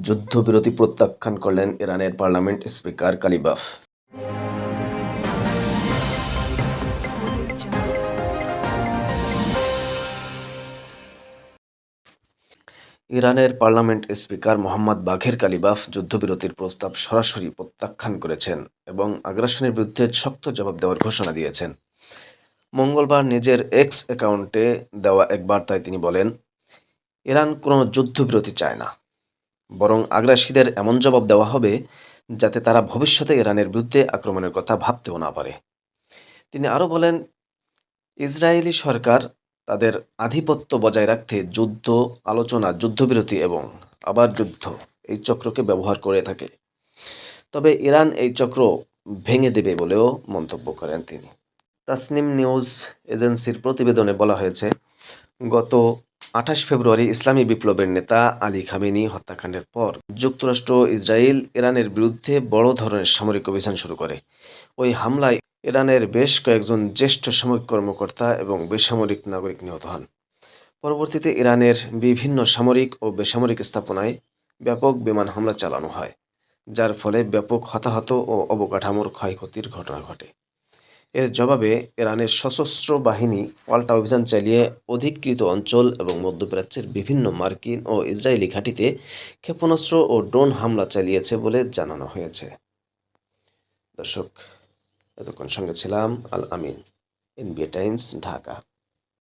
যুদ্ধবিরতি প্রত্যাখ্যান করলেন ইরানের পার্লামেন্ট স্পিকার কালিবাফ। ইরানের পার্লামেন্ট স্পিকার মোহাম্মদ বাঘের কালিবাফ যুদ্ধবিরতির প্রস্তাব সরাসরি প্রত্যাখ্যান করেছেন এবং আগ্রাসনের বিরুদ্ধে শক্ত জবাব দেওয়ার ঘোষণা দিয়েছেন। মঙ্গলবার নিজের এক্স অ্যাকাউন্টে দেওয়া এক বার্তায় তিনি বলেন, ইরান কোনো যুদ্ধবিরতি চায় না, বরং আগ্রাসীদের এমন জবাব দেওয়া হবে যাতে তারা ভবিষ্যতে ইরানের বিরুদ্ধে আক্রমণের কথা ভাবতেও না পারে। তিনি আরও বলেন, ইসরায়েলি সরকার তাদের আধিপত্য বজায় রাখতে যুদ্ধ, আলোচনা, যুদ্ধবিরতি এবং আবার যুদ্ধ এই চক্রকে ব্যবহার করে থাকে। তবে ইরান এই চক্র ভেঙে দেবে বলেও মন্তব্য করেন তিনি। তাসনিম নিউজ এজেন্সির প্রতিবেদনে বলা হয়েছে, গত ২৮ ফেব্রুয়ারি ইসলামী বিপ্লবের নেতা আলী খামেনি হত্যাকাণ্ডের পর যুক্তরাষ্ট্র, ইসরায়েল ইরানের বিরুদ্ধে বড় ধরনের সামরিক অভিযান শুরু করে। ওই হামলায় ইরানের বেশ কয়েকজন জ্যেষ্ঠ সামরিক কর্মকর্তা এবং বেসামরিক নাগরিক নিহত হন। পরবর্তীতে ইরানের বিভিন্ন সামরিক ও বেসামরিক স্থাপনায় ব্যাপক বিমান হামলা চালানো হয়, যার ফলে ব্যাপক হতাহত ও অবকাঠামোর ক্ষয়ক্ষতির ঘটনা ঘটে। এর জবাবে ইরানের সশস্ত্র বাহিনী পাল্টা অভিযান চালিয়ে অধিকৃত অঞ্চল এবং মধ্যপ্রাচ্যের বিভিন্ন মার্কিন ও ইসরায়েলি ঘাঁটিতে ক্ষেপণাস্ত্র ও ড্রোন হামলা চালিয়েছে বলে জানানো হয়েছে। দর্শক, এতক্ষণ সঙ্গে ছিলাম আল আমিন, এনবিএ টাইমস, ঢাকা।